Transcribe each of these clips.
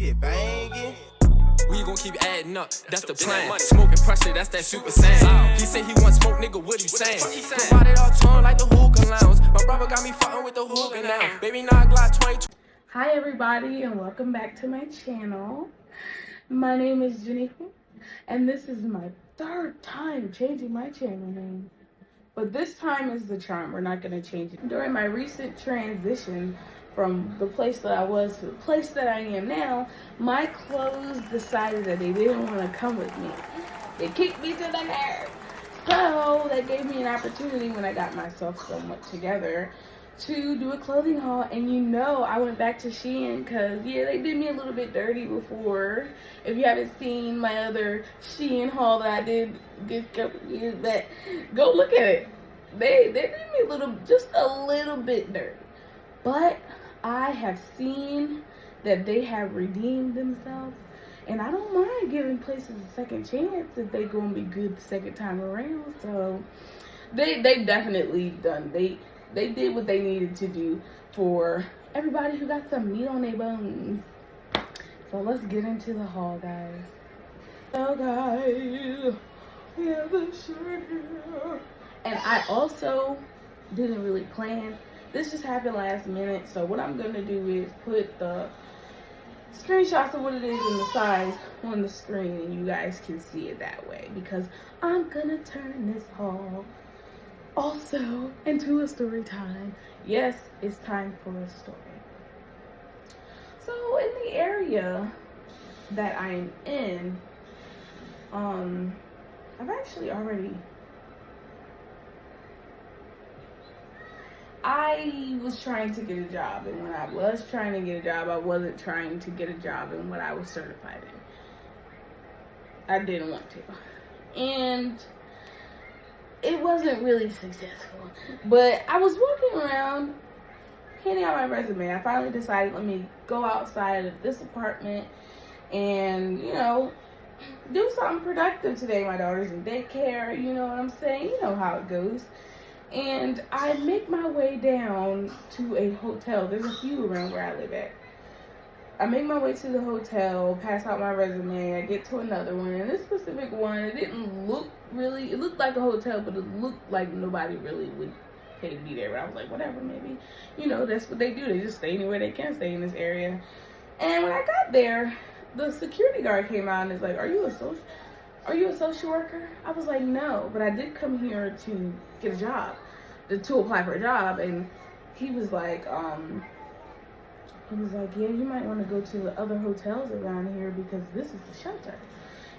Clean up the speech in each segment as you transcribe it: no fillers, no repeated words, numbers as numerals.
shit banging. We gon' keep adding up, that's the plan. Smoking pressure, that's that super saiyan. He said he want smoke, nigga, what he saying? Provided all tone like the hookah lounge. My brother got me fucking with the hookah now. Baby, now I got 20. Hi everybody, and welcome back to my channel. My name is Jennifer, and this is my third time changing my channel name. But this time is the charm. We're not going to change it. During my recent transition from the place that I was to the place that I am now, my clothes decided that they didn't want to come with me. They kicked me to the curb. So that gave me an opportunity when I got myself somewhat together to do a clothing haul. And you know, I went back to Shein because yeah, they did me a little bit dirty before. If you haven't seen my other Shein haul that I did this couple years back, go look at it. They did me just a little bit dirty, but I have seen that they have redeemed themselves, and I don't mind giving places a second chance if they gonna be good the second time around. So they definitely done. They did what they needed to do for everybody who got some meat on their bones. So let's get into the haul, guys. So guys, we have the shirt here. And I also didn't really plan. This just happened last minute. So what I'm gonna do is put the screenshots of what it is and the size on the screen, and you guys can see it that way, because I'm gonna turn this haul also into a story time. Yes, it's time for a story. So in the area that I'm in, I've actually already, I was trying to get a job, and when I was trying to get a job, I wasn't trying to get a job in what I was certified in. I didn't want to. And it wasn't really successful. But I was walking around, handing out my resume. I finally decided, let me go outside of this apartment and, you know, do something productive today. My daughter's in daycare, you know what I'm saying? You know how it goes. And I make my way down to a hotel. There's a few around where I live at. I make my way to the hotel, pass out my resume, I get to another one. And this specific one, it didn't look really, it looked like a hotel, but it looked like nobody really would pay to be there. But I was like, whatever, maybe, you know, that's what they do. They just stay anywhere they can stay in this area. And when I got there, the security guard came out and is like, are you a social worker? I was like, no, but I did come here to get a job, to apply for a job. And he was like, yeah, you might want to go to the other hotels around here because this is the shelter.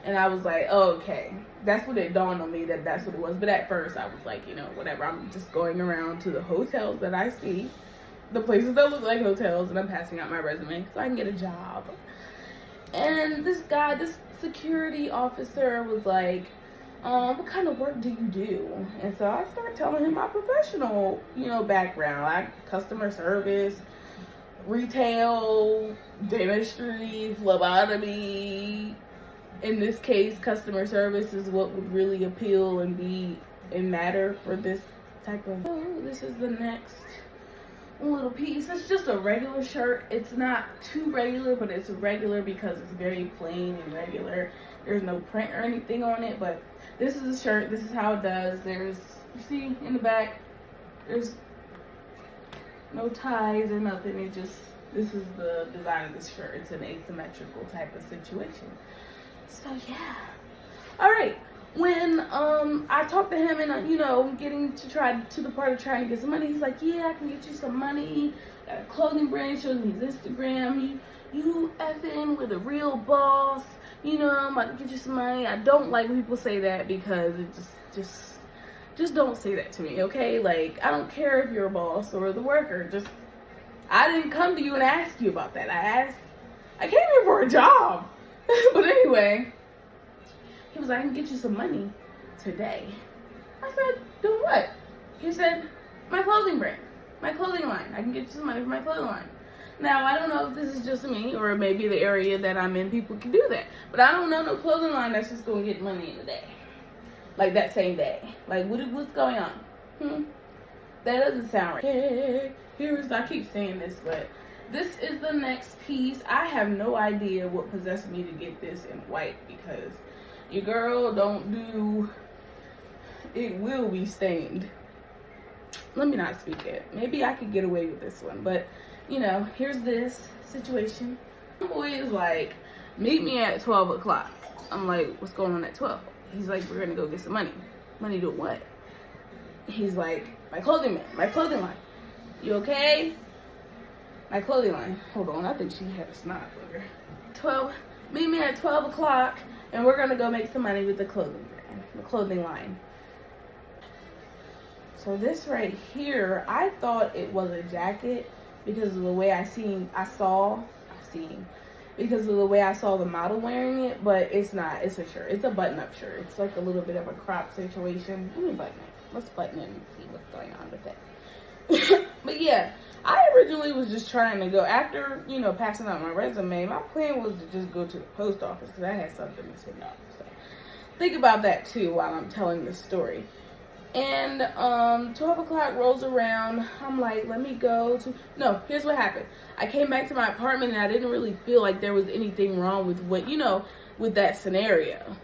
And I was like, oh, okay. That's when it dawned on me that that's what it was. But at first I was like, you know, whatever. I'm just going around to the hotels that I see, the places that look like hotels, and I'm passing out my resume so I can get a job. And this guy, this security officer was like, what kind of work do you do? And so I started telling him my professional, you know, background, like customer service, retail, dentistry, phlebotomy. In this case, customer service is what would really appeal and be and matter for this type of. Oh, this is the next little piece. It's just a regular shirt. It's not too regular, but it's regular because it's very plain and regular. There's no print or anything on it, but this is a shirt. This is how it does. There's, you see in the back, there's no ties or nothing. It just, this is the design of this shirt. It's an asymmetrical type of situation. So yeah. All right. When I talked to him and you know, getting to the part of trying to get some money, he's like, yeah, I can get you some money. Got a clothing brand, shows me his Instagram. You effing with a real boss. You know, I'm about to get you some money. I don't like when people say that, because it just don't say that to me, okay? Like, I don't care if you're a boss or the worker. Just, I didn't come to you and ask you about that. I came here for a job. But anyway, he was like, I can get you some money today. I said, do what? He said, my clothing brand, my clothing line. I can get you some money for my clothing line. Now, I don't know if this is just me, or maybe the area that I'm in, people can do that. But I don't know no clothing line that's just going to get money in a day. Like that same day. Like, what's going on? That doesn't sound right. Here's, I keep saying this, but This is the next piece. I have no idea what possessed me to get this in white because your girl don't do, it will be stained. Let me not speak it. Maybe I could get away with this one, but you know, here's this situation. My boy is like, meet me at 12 o'clock. I'm like, what's going on at 12? He's like, we're gonna go get some money. Money to what? He's like, my clothing line. You okay? My clothing line. Hold on, I think she had a snot booger. 12, meet me at 12 o'clock and we're gonna go make some money with the clothing line. So this right here, I thought it was a jacket because of the way because of the way I saw the model wearing it, but it's not. It's a shirt. It's a button-up shirt. It's like a little bit of a crop situation. Let me button it. Let's button it and see what's going on with it. But yeah, I originally was just trying to go, after, you know, passing out my resume, my plan was to just go to the post office because I had something to send off. So think about that too while I'm telling this story. And 12 o'clock rolls around. I'm like, let me go to, no, here's what happened. I came back to my apartment and I didn't really feel like there was anything wrong with what, you know, with that scenario.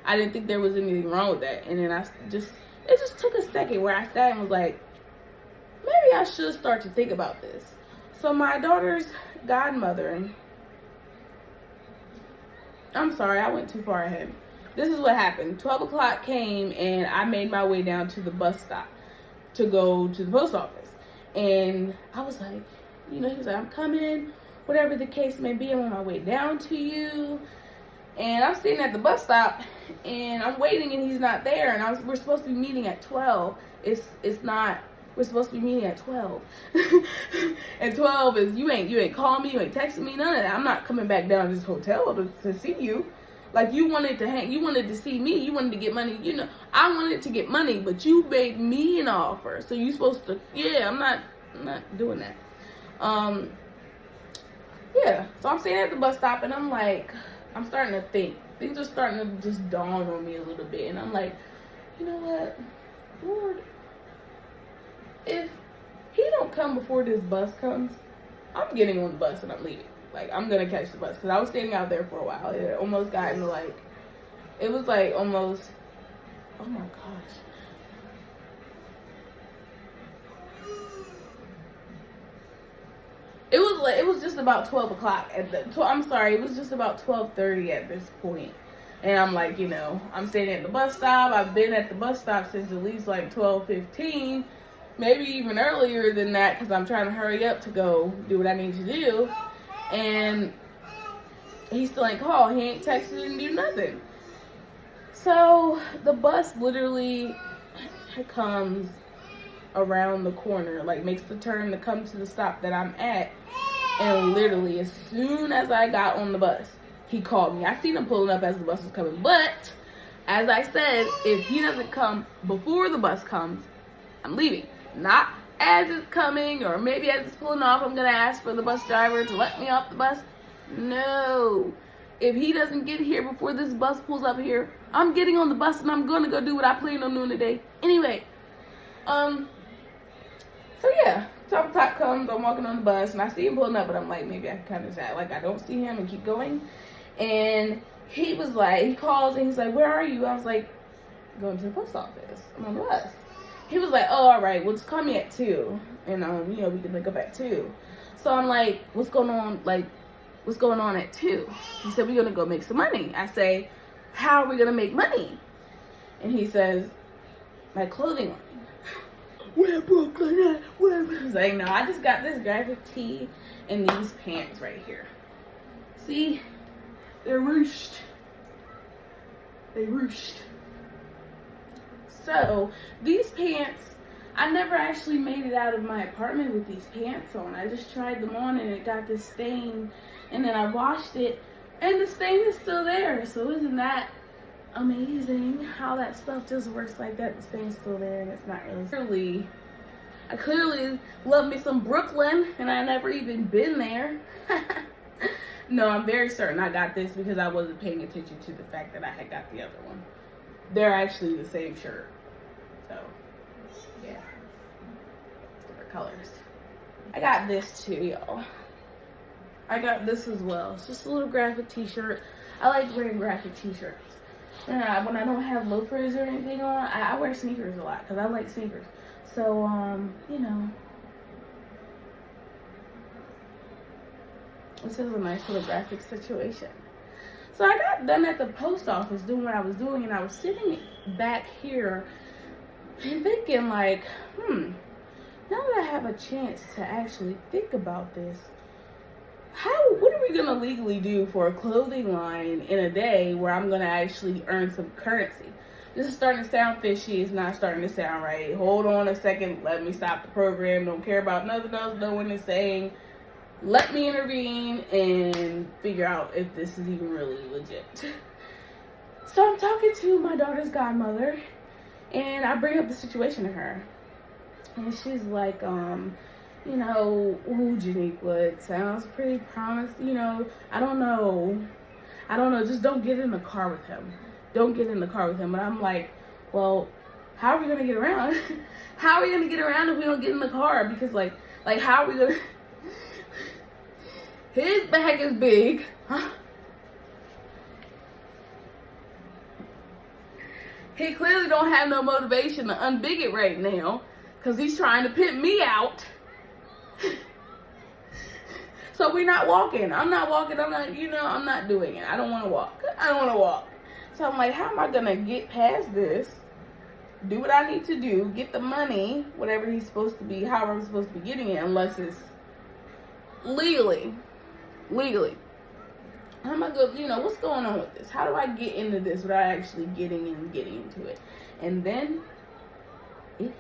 I didn't think there was anything wrong with that. And then it just took a second where I sat and was like, maybe I should start to think about this. So my daughter's godmother, I'm sorry, I went too far ahead. This is what happened. 12 o'clock came and I made my way down to the bus stop to go to the post office. And I was like, you know, he was like, I'm coming, whatever the case may be, I'm on my way down to you. And I'm sitting at the bus stop and I'm waiting and he's not there. And we're supposed to be meeting at 12. It's not, we're supposed to be meeting at 12. And 12 is, you ain't calling me, you ain't texting me, none of that. I'm not coming back down to this hotel to see you. Like, you wanted to see me, you wanted to get money, you know. I wanted to get money, but you made me an offer. So you supposed to, yeah, I'm not doing that. Yeah, so I'm sitting at the bus stop and I'm like, I'm starting to think. Things are starting to just dawn on me a little bit. And I'm like, you know what, Lord, if he don't come before this bus comes, I'm getting on the bus and I'm leaving. Like, I'm gonna catch the bus, because I was standing out there for a while. It almost got into, like, it was like almost, oh my gosh. It was just about 12 o'clock at the, I'm sorry, it was just about 12:30 at this point. And I'm like, you know, I'm standing at the bus stop. I've been at the bus stop since at least like 12:15, maybe even earlier than that, because I'm trying to hurry up to go do what I need to do. And he still ain't called. He ain't texted and do nothing. So the bus literally comes around the corner, like makes the turn to come to the stop that I'm at. And literally, as soon as I got on the bus, he called me. I seen him pulling up as the bus was coming. But as I said, if he doesn't come before the bus comes, I'm leaving. Not as it's coming, or maybe as it's pulling off, I'm gonna ask for the bus driver to let me off the bus. No. If he doesn't get here before this bus pulls up here, I'm getting on the bus and I'm gonna go do what I plan on doing today. Anyway, so yeah, 12 o'clock comes, I'm walking on the bus and I see him pulling up, but I'm like, maybe I can kind of act like I don't see him and keep going. And he was like, he calls and he's like, where are you? I was like, going to the post office. I'm on the bus. He was like, oh, all right, well, just call me at 2. And, you know, we can link up at 2. So I'm like, what's going on? Like, what's going on at 2? He said, we're going to go make some money. I say, how are we going to make money? And he says, my clothing line. Where Brooklyn at? Where? He's like, no, I just got this graphic tee and these pants right here. See? They're ruched. They ruched. So, these pants, I never actually made it out of my apartment with these pants on. I just tried them on and it got this stain. And then I washed it and the stain is still there. So isn't that amazing how that stuff just works like that? The stain's still there and it's not really... I clearly love me some Brooklyn and I never even been there. No, I'm very certain I got this because I wasn't paying attention to the fact that I had got the other one. They're actually the same shirt. So, yeah. Different colors. I got this too, y'all. I got this as well. It's just a little graphic t-shirt. I like wearing graphic t-shirts. When I don't have loafers or anything on, I wear sneakers a lot because I like sneakers. So, you know, this is a nice little graphic situation. So I got done at the post office doing what I was doing, and I was sitting back here and thinking like, now that I have a chance to actually think about this, what are we gonna legally do for a clothing line in a day where I'm gonna actually earn some currency? This is starting to sound fishy. It's not starting to sound right. Hold on a second. Let me stop the program. Don't care about nothing else no one is saying. Let me intervene and figure out if this is even really legit. So I'm talking to my daughter's godmother, and I bring up the situation to her. And she's like, you know, ooh, Janiqua, it sounds pretty promising. You know, I don't know. Just don't get in the car with him. Don't get in the car with him. And I'm like, well, how are we gonna get around? How are we gonna get around if we don't get in the car? Because like how are we gonna? His bag is big, huh? He clearly don't have no motivation to unbig it right now, because he's trying to pimp me out. So we're not walking. I'm not walking. I'm not doing it. I don't want to walk. So I'm like, how am I going to get past this? Do what I need to do. Get the money, whatever he's supposed to be, however I'm supposed to be getting it, unless it's legally. How am I going to, what's going on with this? How do I get into this without actually getting into it? And then, you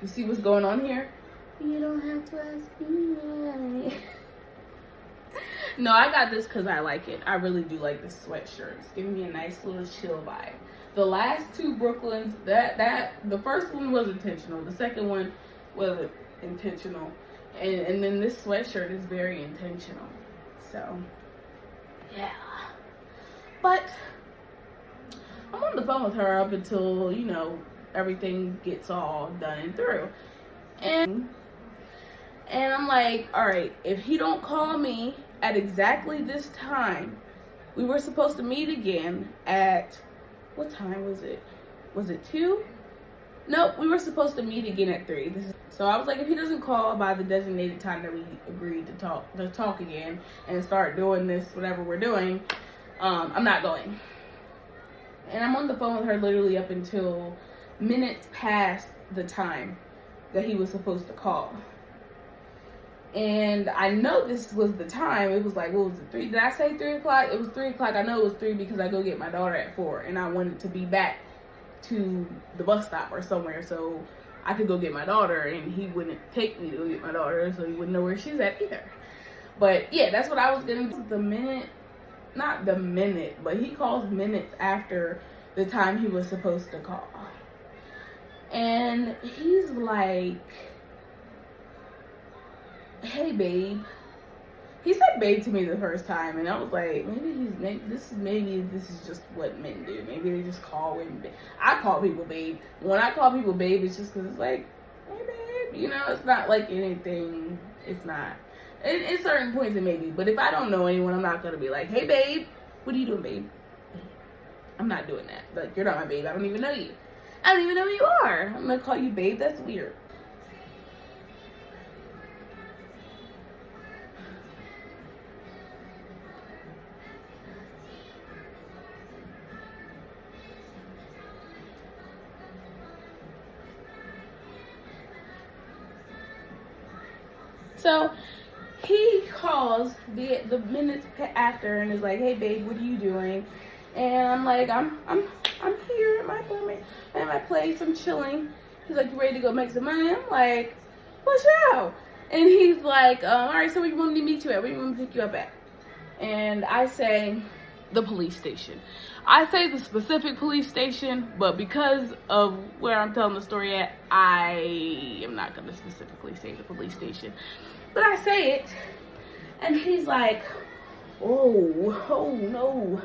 see what's going on here? You don't have to ask me why. No, I got this because I like it. I really do like this sweatshirt. It's giving me a nice little chill vibe. The last two Brooklyns, the first one was intentional. The second one wasn't intentional. And then this sweatshirt is very intentional. So, yeah. But I'm on the phone with her up until, everything gets all done and through. And I'm like, all right, if he don't call me at exactly this time, we were supposed to meet again at, what time was it? Was it 2? Nope, we were supposed to meet again at 3. So I was like, if he doesn't call by the designated time that we agreed to talk again and start doing this, whatever we're doing, I'm not going. And I'm on the phone with her literally up until minutes past the time that he was supposed to call. And I know this was the time. It was like, what was it, 3? Did I say 3 o'clock? It was 3 o'clock. I know it was 3 because I go get my daughter at 4. And I wanted to be back to the bus stop or somewhere so I could go get my daughter. And he wouldn't take me to go get my daughter, so he wouldn't know where she's at either. But yeah, that's what I was going to do. Not the minute, but he calls minutes after the time he was supposed to call. And he's like, hey babe. He said babe to me the first time, and I was like, maybe this is just what men do. Maybe they just call women babe. I call people babe. When I call people babe, it's just because it's like, hey babe, it's not like anything. It's not. In certain points it may be, but if I don't know anyone, I'm not gonna be like, hey babe, what are you doing, babe? I'm not doing that. Like, you're not my babe. I don't even know you. I don't even know who you are. I'm gonna call you babe. That's weird. So he calls the minutes after and is like, hey babe, what are you doing? And I'm like, I'm here at my apartment, at my place, I'm chilling. He's like, you ready to go make some money? I'm like, what's up? And he's like, all right, so where you want me to meet you at? Where you want me to pick you up at? And I say, the police station. I say the specific police station, but because of where I'm telling the story at, I am not going to specifically say the police station. But I say it, and he's like, oh no.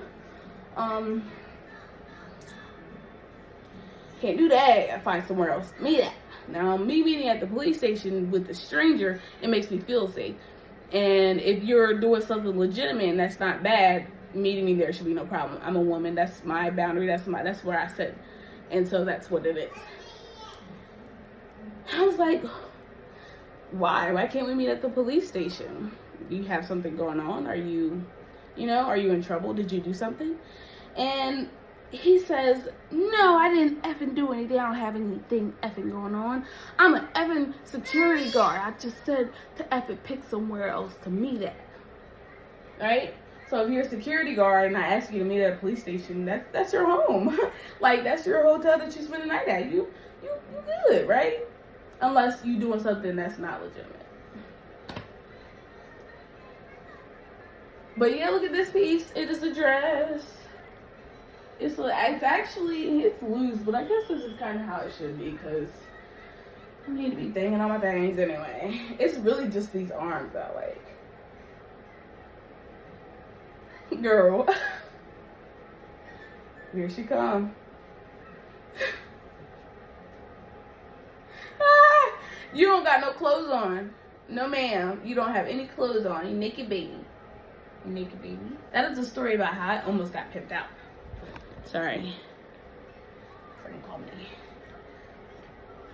Can't do that. I find somewhere else to meet at. Now, me meeting at the police station with a stranger, it makes me feel safe. And if you're doing something legitimate and that's not bad, meeting me there should be no problem. I'm a woman. That's my boundary. That's where I sit. And so that's what it is. I was like, why? Why can't we meet at the police station? Do you have something going on? Are you in trouble? Did you do something? And he says, no, I didn't effing do anything. I don't have anything effing going on. I'm an effing security guard. I just said to effing pick somewhere else to meet at. Right? So if you're a security guard and I ask you to meet at a police station, that's your home. Like, that's your hotel that you spend the night at. You good, right? Unless you doing something that's not legitimate. But yeah, look at this piece. It is a dress. It's loose, but I guess this is kind of how it should be because I need to be banging on my bangs anyway. It's really just these arms that I like. Girl. Here she come. You don't got no clothes on. No ma'am. You don't have any clothes on. You naked baby. You naked baby. That is a story about how I almost got pimped out. Sorry. Friend call me.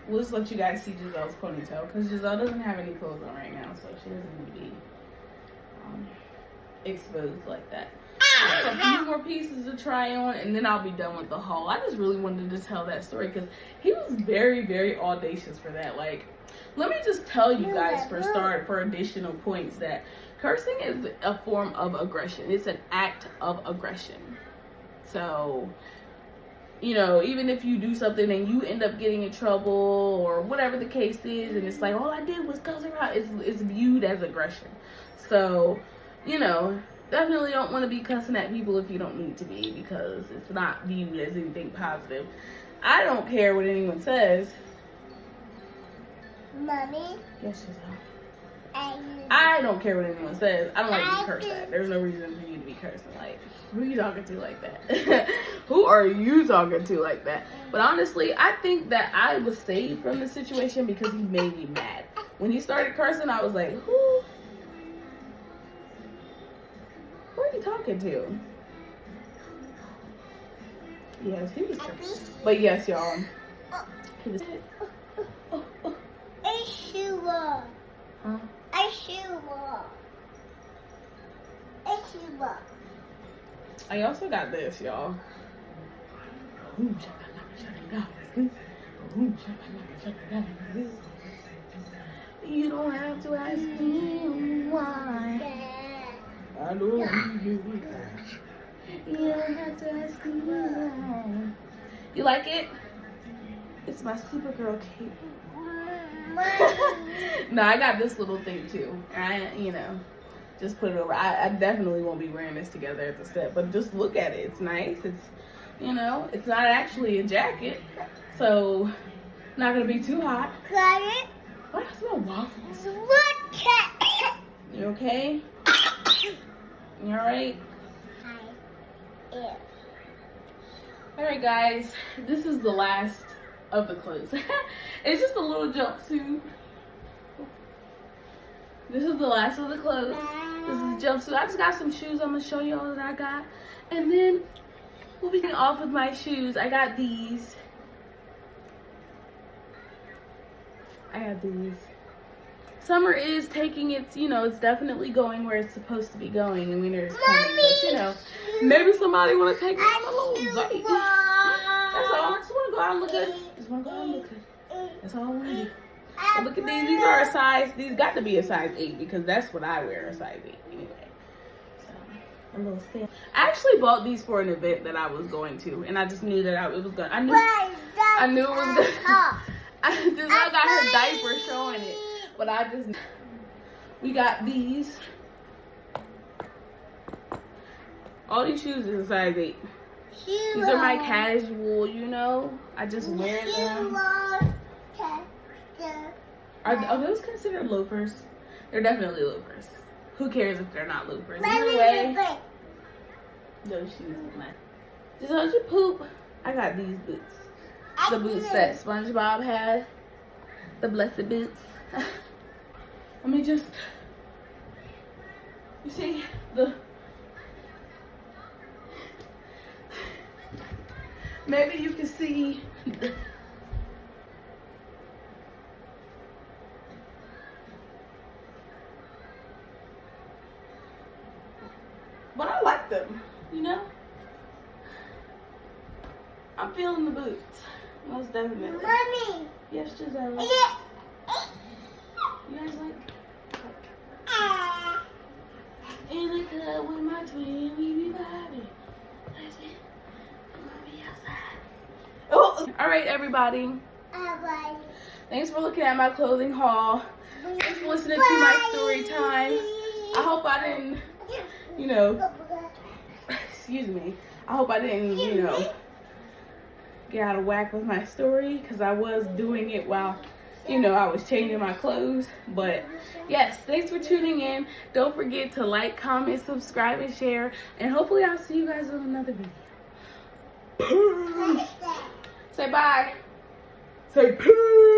We'll just let you guys see Giselle's ponytail because Giselle doesn't have any clothes on right now, so she doesn't need to be exposed like that. I have a few more pieces to try on and then I'll be done with the haul. I just really wanted to tell that story because he was very, very audacious for that. Like, let me just tell you guys for additional points that cursing is a form of aggression. It's an act of aggression. So, even if you do something and you end up getting in trouble or whatever the case is, and it's like, all I did was cuss her out, it's viewed as aggression. So, definitely don't want to be cussing at people if you don't need to be because it's not viewed as anything positive. I don't care what anyone says. Mommy? Yes, Giselle. I don't care what anyone says. I don't like to be cursed at. There's no reason for you to be cursing. Like, who are you talking to like that? Who are you talking to like that? But honestly, I think that I was saved from the situation because he made me mad. When he started cursing, I was like, who are you talking to? Yes, he was cursing. But yes, y'all. He was. Huh? I also got this, y'all. You don't have to ask me why. I know you. You don't have to ask me why. You like it? It's my Supergirl cape. No, I got this little thing too. Just put it over. I definitely won't be wearing this together at the step, but just look at it. It's nice. It's, it's not actually a jacket, so not gonna be too hot. Got it? Why do I smell waffles? Look at it. You okay? You alright? Hi. Alright guys, this is the last of the clothes. It's just a little jumpsuit. This is the last of the clothes. This is a jumpsuit. I just got some shoes I'm gonna show y'all that I got. And then we'll be off with my shoes. I got these. Summer is taking its, it's definitely going where it's supposed to be going. And winter is coming. But, maybe somebody want to take me on a little date. That's all. I just want to go out and look good. That's all I want to do. But look at these. These are a size. These got to be a size 8 because that's what I wear, a size 8 anyway. So, a little fit. I actually bought these for an event that I was going to, and I just knew that it was going. I knew it was good. I got her diaper showing it, but we got these. All these shoes is a size 8. These are my casual, I just wear them. Are those considered loafers? They're definitely loafers. Who cares if they're not loafers? Either way, those shoes are mine. Just you poop. I got these boots. The boots that SpongeBob had. the blessed boots. Let me just, you see the, maybe you can see the, but I like them, you know? I'm feeling the boots, most definitely. Mommy. Yes, Giselle. Yeah. You guys like? In the club with my twin, we be vibing. Oh, all right, everybody. Thanks for looking at my clothing haul. Thanks for listening to my story time. I hope I didn't, you know, excuse me. I hope I didn't, you know, get out of whack with my story, because I was doing it while, you know, I was changing my clothes. But yes, thanks for tuning in. Don't forget to like, comment, subscribe, and share. And hopefully I'll see you guys in another video. Say bye. Say peace.